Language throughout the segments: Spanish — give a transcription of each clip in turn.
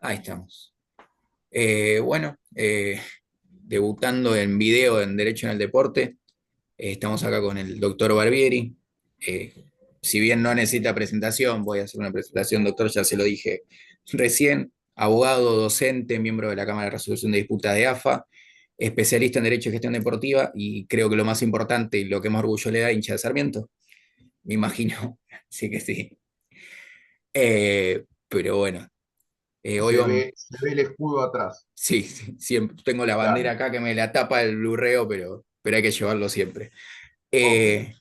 Ahí estamos. Bueno, debutando en video en Derecho en el Deporte, estamos acá con el doctor Barbieri. Eh, si bien no necesita presentación, voy a hacer una presentación, doctor, ya se lo dije recién. Abogado, docente, miembro de la Cámara de Resolución de Disputas de AFA, especialista en Derecho y Gestión Deportiva y creo que lo más importante y lo que más orgullo le da, hincha de Sarmiento, me imagino. Sí que sí. Pero bueno, hoy vamos. Se ve el escudo atrás. Sí, sí, siempre tengo la bandera Dale, acá que me la tapa el blurreo, pero hay que llevarlo siempre. ok. Eh,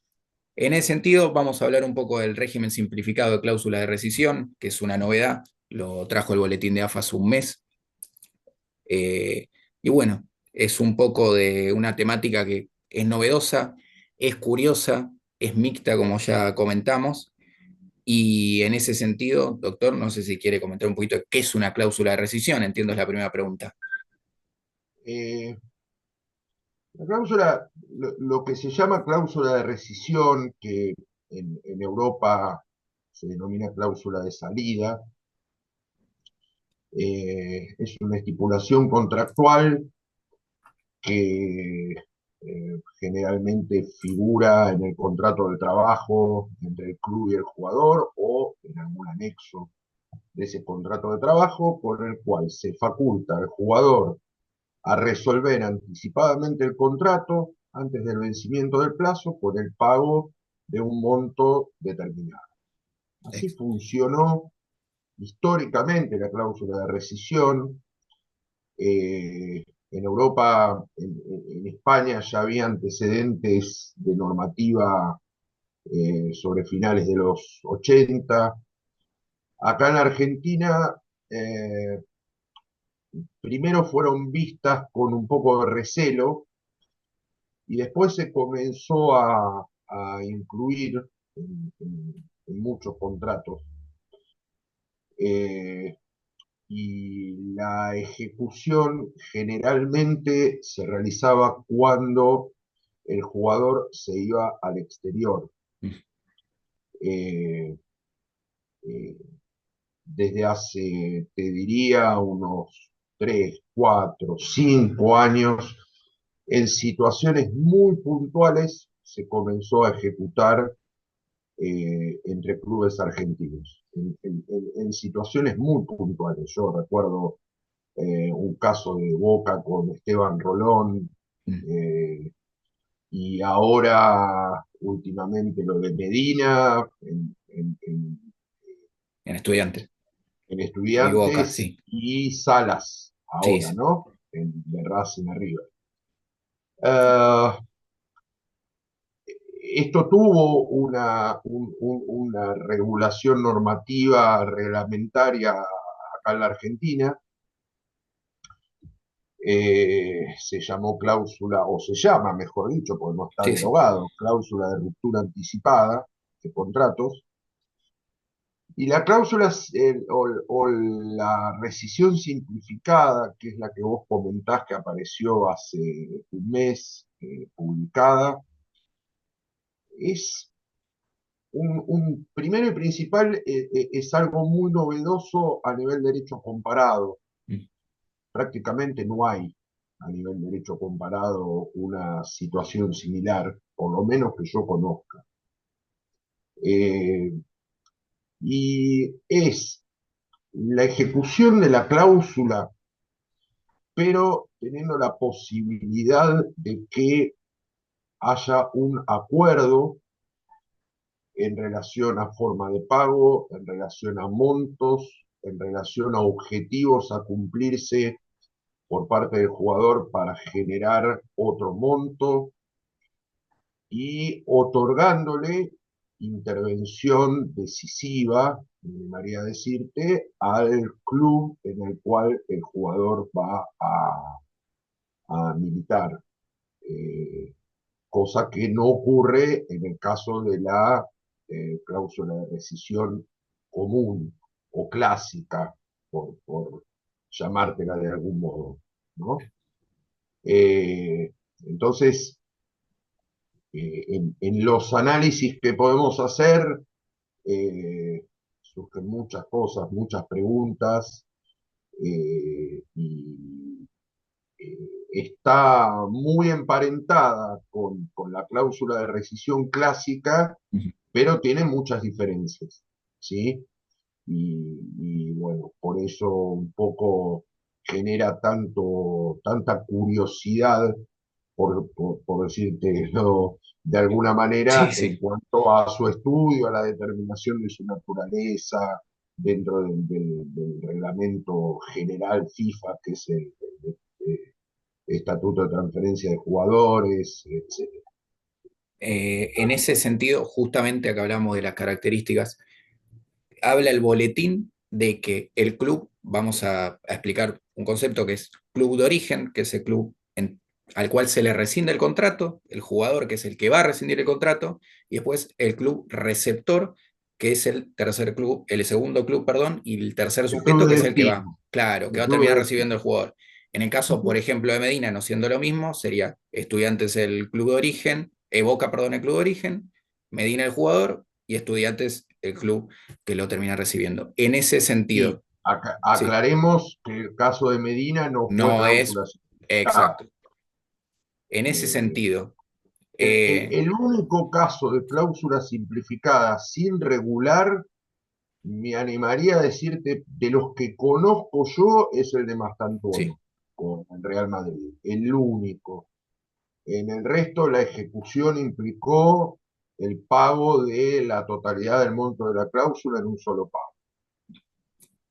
en ese sentido, vamos a hablar un poco del régimen simplificado de cláusula de rescisión, que es una novedad, lo trajo el boletín de AFA hace un mes. Y bueno, es un poco de una temática que es novedosa, es curiosa, es mixta, como ya comentamos. Y en ese sentido, doctor, no sé si quiere comentar un poquito qué es una cláusula de rescisión, entiendo es la primera pregunta. Eh, la cláusula, lo que se llama cláusula de rescisión, que en Europa se denomina cláusula de salida, es una estipulación contractual que generalmente figura en el contrato de trabajo entre el club y el jugador o en algún anexo de ese contrato de trabajo, por el cual se faculta al jugador a resolver anticipadamente el contrato antes del vencimiento del plazo por el pago de un monto determinado. Así funcionó históricamente la cláusula de rescisión. En Europa, en España ya había antecedentes de normativa sobre finales de los 80. Acá en Argentina, eh, primero fueron vistas con un poco de recelo y después se comenzó a incluir en muchos contratos. Eh, y la ejecución generalmente se realizaba cuando el jugador se iba al exterior. Eh, eh, Desde hace, te diría, unos 3 4 5 años, en situaciones muy puntuales se comenzó a ejecutar entre clubes argentinos, en situaciones muy puntuales. Yo recuerdo un caso de Boca con Esteban Rolón, eh, y ahora últimamente lo de Medina En estudiantes. en Y Boca, Estudiantes sí. y Salas Sí, ahora, sí. ¿no? De Racing arriba. Uh, Esto tuvo una regulación normativa reglamentaria acá en la Argentina. Se llamó cláusula, o se llama, mejor dicho, porque no está Sí, sí. derogado, cláusula de ruptura anticipada de contratos. Y la cláusula o la rescisión simplificada, que es la que vos comentás que apareció hace un mes, publicada, es primero y principal, es algo muy novedoso a nivel derecho comparado. Mm. Prácticamente no hay a nivel derecho comparado una situación similar, por lo menos que yo conozca. Eh, y es la ejecución de la cláusula, pero teniendo la posibilidad de que haya un acuerdo en relación a forma de pago, en relación a montos, en relación a objetivos a cumplirse por parte del jugador para generar otro monto y otorgándole intervención decisiva, me animaría a decirte, al club en el cual el jugador va a militar. Eh, Cosa que no ocurre en el caso de la cláusula de rescisión común o clásica, por llamártela de algún modo, ¿no? Entonces, en los análisis que podemos hacer, surgen muchas cosas, muchas preguntas. y está muy emparentada con la cláusula de rescisión clásica, Ujú. pero tiene muchas diferencias, ¿sí? Y bueno, por eso un poco genera tanta curiosidad, por decirte de alguna Sí, manera, en sí. cuanto a su estudio, a la determinación de su naturaleza dentro del reglamento general FIFA, que es el Estatuto de Transferencia de Jugadores, etc. En ese sentido, justamente acá hablamos de las características, habla el boletín de que el club, vamos a explicar un concepto que es club de origen, que es el club al cual se le rescinde el contrato, el jugador que es el que va a rescindir el contrato, y después el club receptor, que es el tercer club, el segundo club, perdón, y el tercer El club sujeto, que de es el que va, destino, claro, que el va a club terminar de recibiendo destino. el jugador. En el caso, por Ujú. ejemplo, de Medina, no siendo lo mismo, sería Estudiantes el club de origen, Boca, perdón, el club de origen, Medina el jugador y Estudiantes el club que lo termina recibiendo. En ese Sí, sentido, sí, aclaremos que el caso de Medina no fue no es cláusula simplificada. exacto. En ese Eh, sentido, el único caso de cláusula simplificada sin regular, me animaría a decirte, de los que conozco yo, es el de sí, Mastantuono con el Real Madrid. El único. En el resto, la ejecución implicó el pago de la totalidad del monto de la cláusula en un solo pago.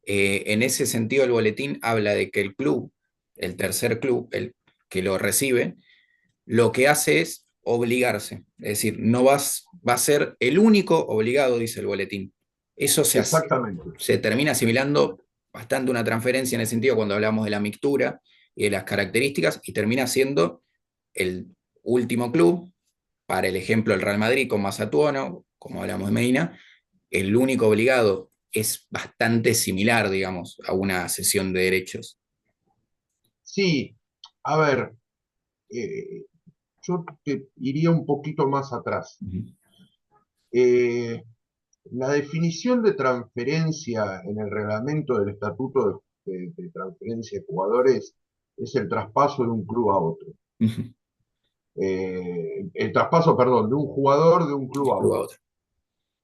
en ese sentido el boletín habla de que el club, el tercer club, el que lo recibe, lo que hace es obligarse. Es decir, no va a ser el único obligado, dice el boletín. Eso Exactamente. se termina asimilando bastante una transferencia en ese sentido cuando hablamos de la mixtura y de las características, y termina siendo el último club, para el ejemplo el Real Madrid con Massatuono, como hablamos de Medina, el único obligado es bastante similar, digamos, a una cesión de derechos. Sí, a ver, yo te iría un poquito más atrás. Uh -huh. Eh, la definición de transferencia en el reglamento del Estatuto de Transferencia de Jugadores es el traspaso de un club a otro. Uh -huh. El traspaso, perdón, de un jugador de un club a Club a otro. otro.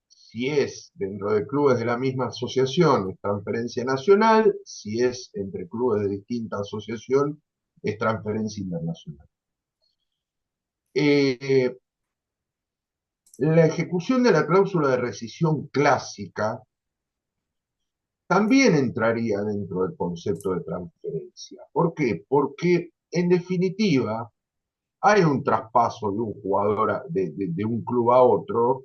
Si es dentro de clubes de la misma asociación, es transferencia nacional; si es entre clubes de distinta asociación, es transferencia internacional. Eh, la ejecución de la cláusula de rescisión clásica también entraría dentro del concepto de transferencia. ¿Por qué? Porque, en definitiva, hay un traspaso de un jugador de un club a otro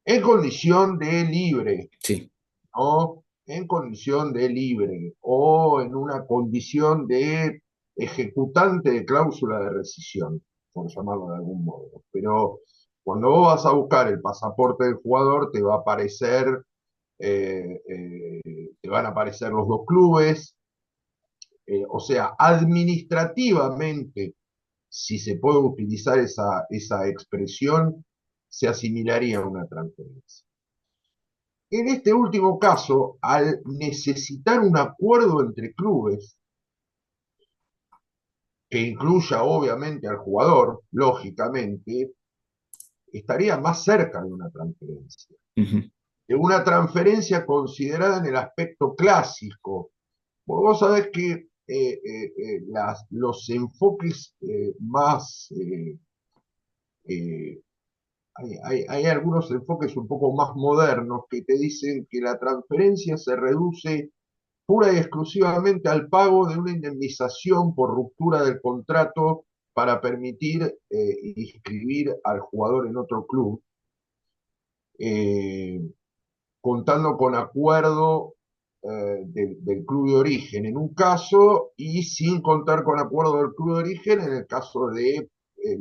en condición de libre, Sí, ¿no? En condición de libre o en una condición de ejecutante de cláusula de rescisión, por llamarlo de algún modo. Pero cuando vos vas a buscar el pasaporte del jugador, te va a aparecer, te van a aparecer los dos clubes, o sea, administrativamente, si se puede utilizar esa expresión, se asimilaría a una transferencia. En este último caso, al necesitar un acuerdo entre clubes, que incluya obviamente al jugador, lógicamente, estaría más cerca uh -huh. de una transferencia considerada en el aspecto clásico. Vos sabés que los enfoques más, eh, hay algunos enfoques un poco más modernos que te dicen que la transferencia se reduce pura y exclusivamente al pago de una indemnización por ruptura del contrato para permitir inscribir al jugador en otro club, eh, contando con acuerdo del club de origen en un caso y sin contar con acuerdo del club de origen en el caso de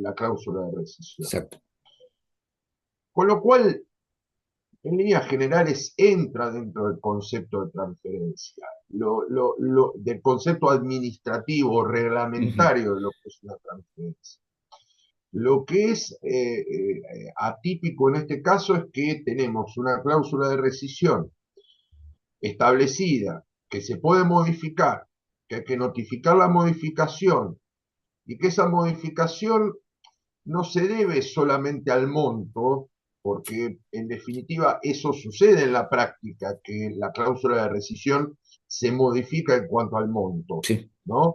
la cláusula de rescisión. Exacto. Con lo cual, en líneas generales, entra dentro del concepto de transferencia, del concepto administrativo, Uh -huh. reglamentario de lo que es una transferencia. Lo que es atípico en este caso es que tenemos una cláusula de rescisión establecida que se puede modificar, que hay que notificar la modificación y que esa modificación no se debe solamente al monto, porque en definitiva eso sucede en la práctica, que la cláusula de rescisión se modifica en cuanto al monto, Sí, ¿no?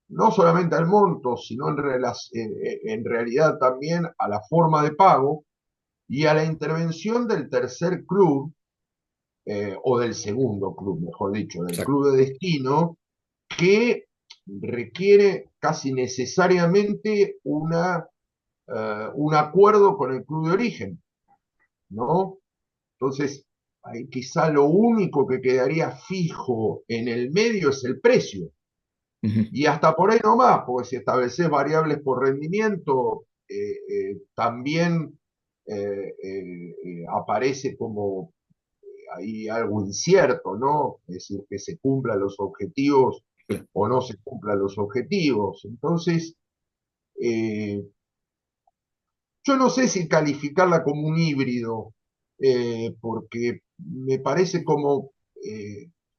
No solamente al monto, sino en realidad también a la forma de pago y a la intervención del tercer club, o del segundo club, mejor dicho, del exacto. club de destino, que requiere casi necesariamente un acuerdo con el club de origen, ¿no? Entonces, ahí quizá lo único que quedaría fijo en el medio es el precio. Ujú, Y hasta por ahí nomás, porque si estableces variables por rendimiento, también aparece como ahí algo incierto, ¿no? Es decir, que se cumplan los objetivos claro. o no se cumplan los objetivos. Entonces, eh, yo no sé si calificarla como un híbrido, porque me parece como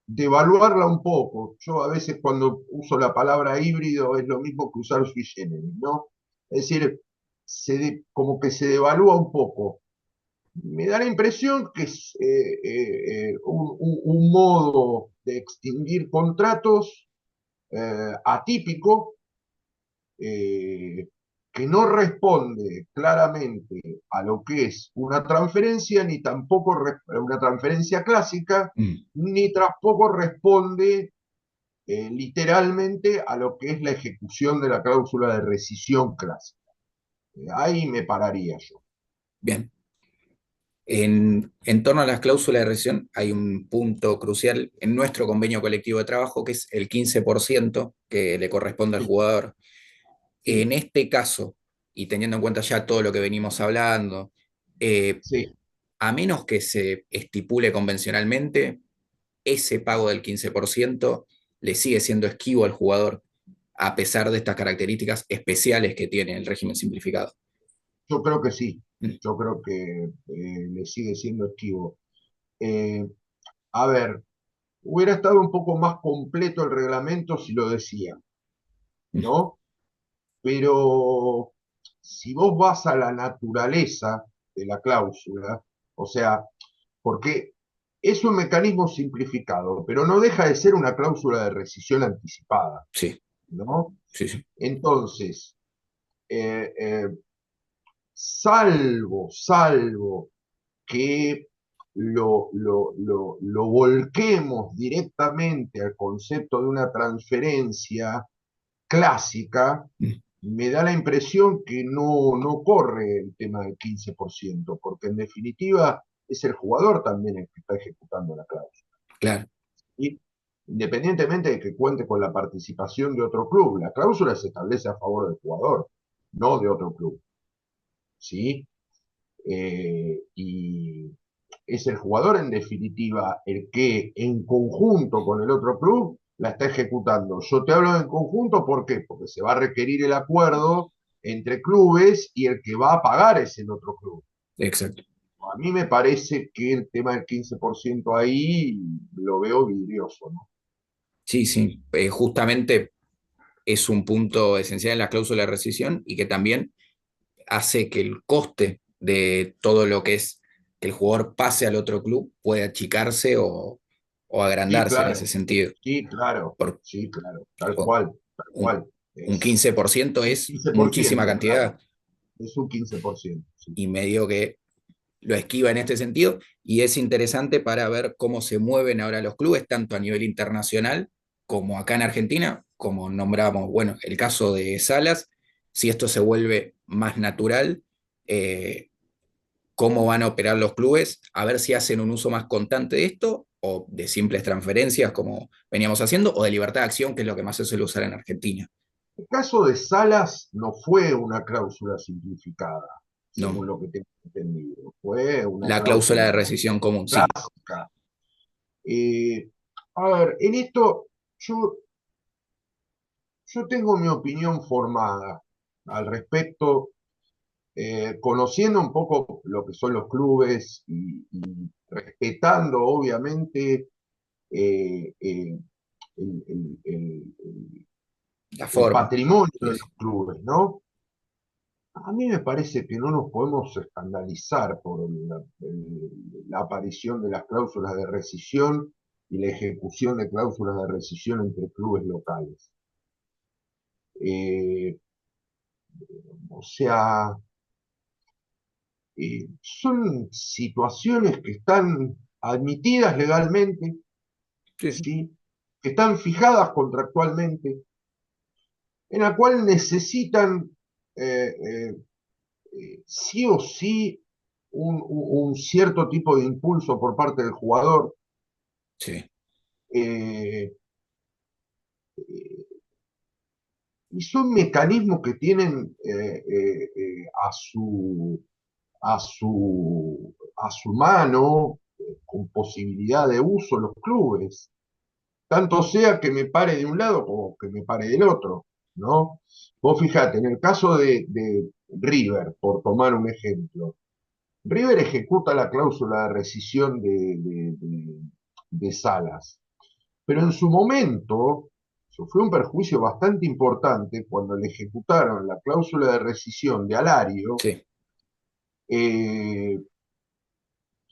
devaluarla un poco. Yo a veces cuando uso la palabra híbrido es lo mismo que usar sui generis, ¿no? Es decir, como que se devalúa un poco. Me da la impresión que es un modo de extinguir contratos atípico, eh, que no responde claramente a lo que es una transferencia, ni tampoco una transferencia clásica, Mm, ni tampoco responde literalmente a lo que es la ejecución de la cláusula de rescisión clásica. Ahí me pararía yo. bien. En torno a las cláusulas de rescisión hay un punto crucial en nuestro convenio colectivo de trabajo, que es el 15% que le corresponde al Sí, jugador. En sí, este caso, y teniendo en cuenta ya todo lo que venimos hablando, eh, sí. a menos que se estipule convencionalmente, ese pago del 15% le sigue siendo esquivo al jugador, a pesar de estas características especiales que tiene el régimen simplificado. Yo creo que sí. Mm, Yo creo que le sigue siendo esquivo. Eh, a ver, hubiera estado un poco más completo el reglamento si lo decía, mm, ¿no? Pero si vos vas a la naturaleza de la cláusula, o sea, porque es un mecanismo simplificado, pero no deja de ser una cláusula de rescisión anticipada, sí, ¿no? sí, sí. Entonces, eh, eh, salvo que lo volquemos directamente al concepto de una transferencia clásica, Mm, me da la impresión que no corre el tema del 15%, porque en definitiva es el jugador también el que está ejecutando la cláusula. claro, ¿Sí? Independientemente de que cuente con la participación de otro club, la cláusula se establece a favor del jugador, no de otro club. ¿Sí? Y es el jugador en definitiva el que en conjunto con el otro club la está ejecutando. Yo te hablo en conjunto, ¿por qué? Porque se va a requerir el acuerdo entre clubes y el que va a pagar es el otro club. exacto. A mí me parece que el tema del 15% ahí lo veo vidrioso, ¿no? Sí, sí, justamente es un punto esencial en la cláusula de rescisión y que también hace que el coste de todo lo que es que el jugador pase al otro club pueda achicarse o Sí, agrandarse en ese claro, sentido. sí, claro, Por, sí, claro, tal o cual, tal un, cual. un Es 15% un es quince por muchísima ciento claro, cantidad es un 15%, sí. y medio que lo esquiva en este sentido y es interesante para ver cómo se mueven ahora los clubes, tanto a nivel internacional como acá en Argentina, como nombramos, bueno, el caso de Salas, si esto se vuelve más natural, eh, cómo van a operar los clubes, a ver si hacen un uso más constante de esto o de simples transferencias como veníamos haciendo, o de libertad de acción, que es lo que más se suele usar en Argentina. El caso de Salas no fue una cláusula simplificada, No, según lo que tengo entendido. Fue una la cláusula de cláusula rescisión común, sí. clásica. Eh, a ver, en esto yo, yo tengo mi opinión formada al respecto, conociendo un poco lo que son los clubes y respetando, obviamente, eh, eh, el, el- el- La el forma. patrimonio de Sí, los sí. clubes, ¿no? A mí me parece que no nos podemos escandalizar por la aparición de las cláusulas de rescisión y la ejecución de cláusulas de rescisión entre clubes locales. Eh, o sea, son situaciones que están admitidas legalmente, Sí, sí. ¿sí? Que están fijadas contractualmente, en la cual necesitan eh, eh, sí o sí un cierto tipo de impulso por parte del jugador. Sí, eh, y son mecanismos que tienen a su mano, con posibilidad de uso los clubes, tanto sea que me pare de un lado como que me pare del otro, ¿no? Vos fijate, en el caso de River, por tomar un ejemplo, River ejecuta la cláusula de rescisión de Salas, pero en su momento sufrió un perjuicio bastante importante cuando le ejecutaron la cláusula de rescisión de Alario, sí. eh,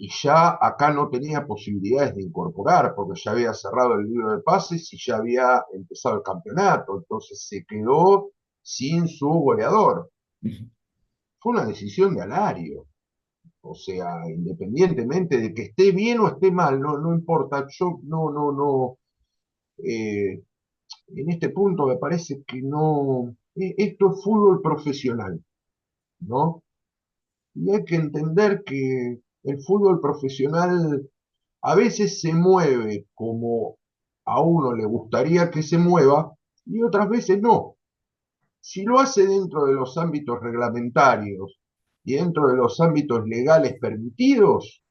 y ya acá no tenía posibilidades de incorporar, porque ya había cerrado el libro de pases y ya había empezado el campeonato, entonces se quedó sin su goleador. Ujú. Fue una decisión de Alario. O sea, independientemente de que esté bien o esté mal, no, no importa. Yo no. eh, en este punto me parece que no. Esto es fútbol profesional, ¿no? Y hay que entender que el fútbol profesional a veces se mueve como a uno le gustaría que se mueva y otras veces no. Si lo hace dentro de los ámbitos reglamentarios y dentro de los ámbitos legales permitidos,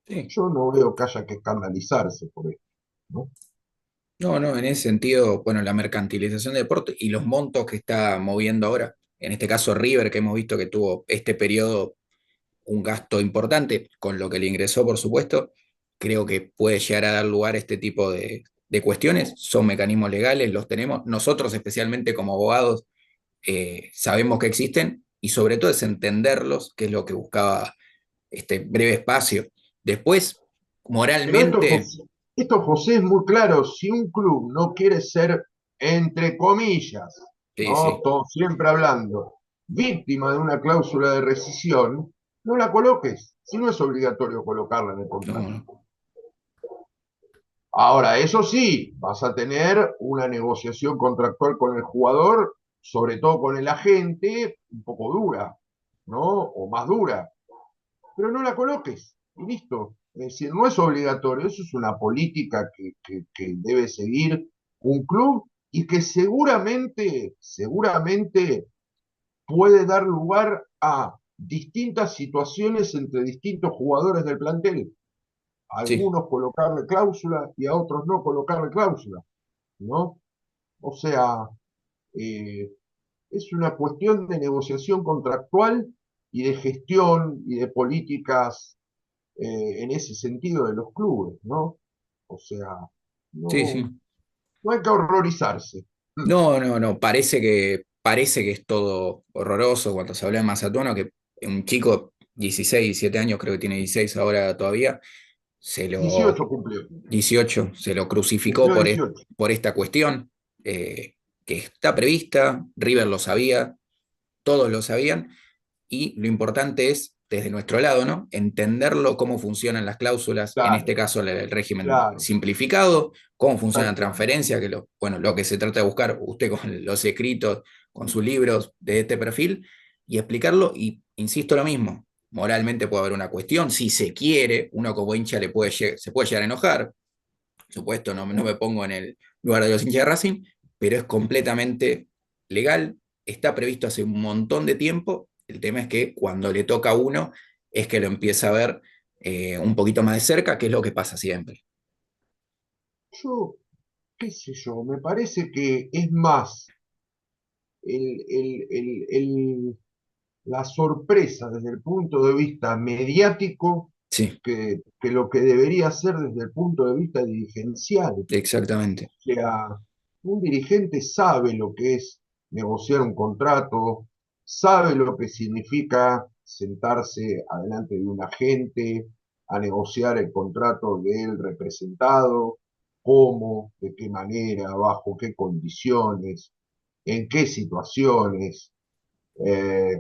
Sí. yo no veo que haya que escandalizarse por esto, ¿no? No, no, en ese sentido, bueno, la mercantilización del deporte y los montos que está moviendo ahora, en este caso River, que hemos visto que tuvo este periodo un gasto importante, con lo que le ingresó, por supuesto, creo que puede llegar a dar lugar a este tipo de cuestiones. Son mecanismos legales, los tenemos. Nosotros, especialmente como abogados, sabemos que existen y sobre todo es entenderlos, que es lo que buscaba este breve espacio. Después, Pero moralmente, esto, José, es muy claro. Si un club no quiere ser, entre comillas, sí, ¿no? sí, Todo siempre hablando, víctima de una cláusula de rescisión, no la coloques. Si no es obligatorio colocarla en el no, contrato. no, Ahora, eso sí, vas a tener una negociación contractual con el jugador, sobre todo con el agente, un poco dura, ¿no? O más dura, pero no la coloques y listo. Es decir, no es obligatorio, eso es una política que debe seguir un club y que seguramente puede dar lugar a distintas situaciones entre distintos jugadores del plantel. A sí, algunos colocarle cláusula y a otros no colocarle cláusula, ¿no? O sea, eh, es una cuestión de negociación contractual y de gestión y de políticas en ese sentido de los clubes, ¿no? O sea, sí, no, sí. no hay que horrorizarse. No, no, no, parece que es todo horroroso cuando se habla de Mazatuano, que un chico, 16, 17 años, creo que tiene 16 ahora todavía, se lo 18 cumplió, 18 se lo crucificó cumplió 18. por esta cuestión que está prevista, River lo sabía, todos lo sabían, y lo importante es, desde nuestro lado, ¿no? Entenderlo, cómo funcionan las cláusulas, en este Claro, caso el régimen claro, simplificado, cómo funciona tal la cual. transferencia, que bueno, lo que se trata de buscar usted con los escritos, con sus libros de este perfil, y explicarlo, y insisto lo mismo, moralmente puede haber una cuestión, si se quiere, uno como hincha se puede llegar a enojar, por supuesto, no me pongo en el lugar de los hinchas de Racing, pero es completamente legal, está previsto hace un montón de tiempo. El tema es que cuando le toca a uno es que lo empieza a ver un poquito más de cerca, que es lo que pasa siempre. Yo, qué sé yo, me parece que es más la sorpresa desde el punto de vista mediático Sí, que lo que debería ser desde el punto de vista dirigencial. exactamente. O sea, un dirigente sabe lo que es negociar un contrato, sabe lo que significa sentarse adelante de un agente a negociar el contrato del representado, cómo, de qué manera, bajo qué condiciones, en qué situaciones. Eh,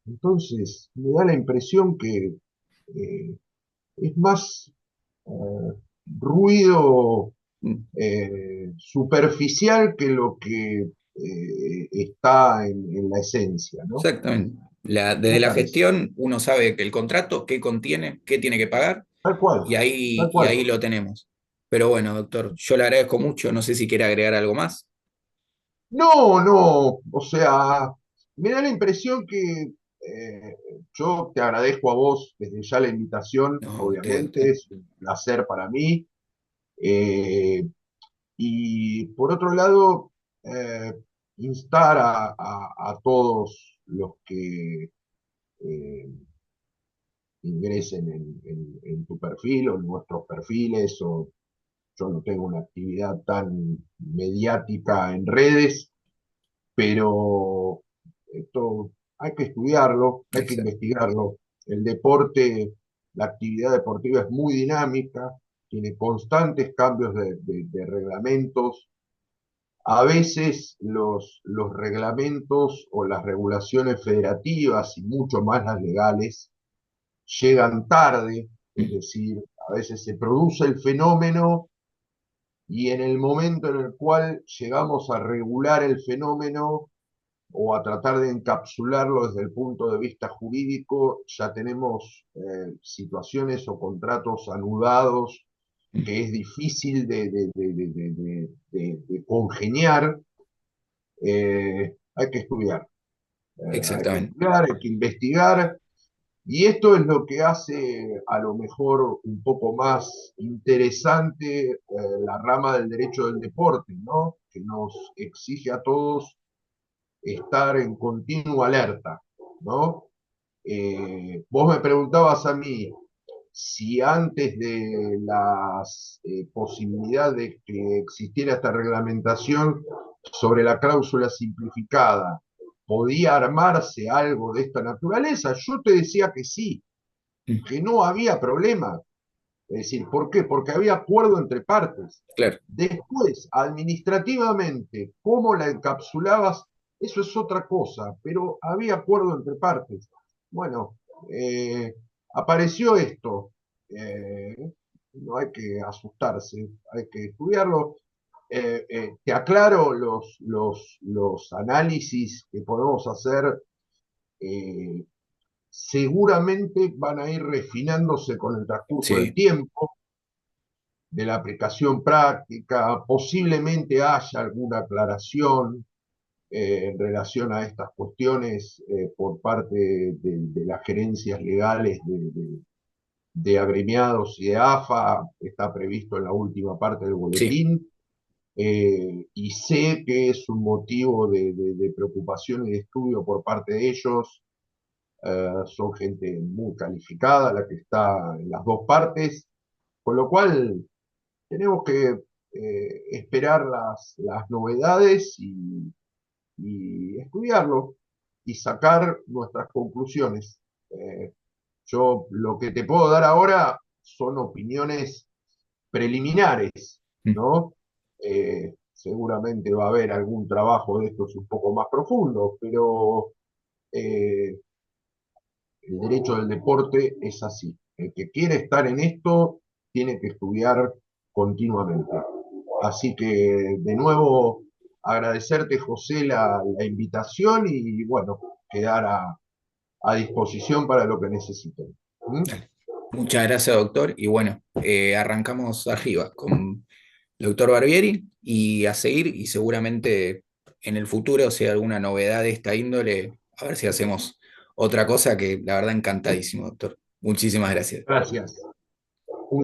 entonces, me da la impresión que es más eh, ruido Mm, superficial que lo que está en la esencia, ¿no? exactamente. Me Desde la parece. gestión uno sabe que el contrato, qué contiene, qué tiene que pagar, Tal cual, tal y cual. ahí lo tenemos. Pero bueno, doctor, yo le agradezco mucho, no sé si quiere agregar algo más. No, no, o sea, me da la impresión que yo te agradezco a vos desde ya la invitación, No, usted, obviamente, doctor. es un placer para mí. eh, y por otro lado, eh, instar a todos los que eh, ingresen en tu perfil o en nuestros perfiles, o yo no tengo una actividad tan mediática en redes, pero esto hay que estudiarlo, hay que Exacto. investigarlo. El deporte, la actividad deportiva es muy dinámica, tiene constantes cambios de reglamentos. A veces los reglamentos o las regulaciones federativas y mucho más las legales llegan tarde, es Mm, decir, a veces se produce el fenómeno y en el momento en el cual llegamos a regular el fenómeno o a tratar de encapsularlo desde el punto de vista jurídico, ya tenemos situaciones o contratos anudados mm, que es difícil de congeniar. Hay que estudiar, hay que exactamente. estudiar, hay que investigar. Y esto es lo que hace a lo mejor un poco más interesante la rama del derecho del deporte, ¿no? Que nos exige a todos estar en continua alerta, ¿no? Vos me preguntabas a mí si antes de la posibilidad de que existiera esta reglamentación sobre la cláusula simplificada, podía armarse algo de esta naturaleza. Yo te decía que sí, Mm, que no había problema. Es decir, ¿por qué? Porque había acuerdo entre partes. claro, Después, administrativamente, cómo la encapsulabas, eso es otra cosa, pero había acuerdo entre partes. Bueno, eh, apareció esto. Eh, no hay que asustarse, hay que estudiarlo. Te aclaro los análisis que podemos hacer. eh, Seguramente van a ir refinándose con el transcurso del sí, tiempo, de la aplicación práctica, posiblemente haya alguna aclaración en relación a estas cuestiones por parte de las gerencias legales de agremiados y de AFA, está previsto en la última parte del sí, boletín, y sé que es un motivo de preocupación y de estudio por parte de ellos. Son gente muy calificada la que está en las dos partes, con lo cual tenemos que esperar las novedades y estudiarlo y sacar nuestras conclusiones. Eh, yo lo que te puedo dar ahora son opiniones preliminares, mm, ¿no? Seguramente va a haber algún trabajo de estos un poco más profundo, pero eh, el derecho del deporte es así. El que quiere estar en esto tiene que estudiar continuamente. Así que, de nuevo, agradecerte, José, la invitación y, bueno, quedar a disposición para lo que necesiten. ¿Mm? dale. Muchas gracias, doctor. Y bueno, arrancamos arriba con el doctor Barbieri y a seguir, y seguramente en el futuro, si hay alguna novedad de esta índole, a ver si hacemos otra cosa, que la verdad encantadísimo, doctor. Muchísimas gracias. Gracias.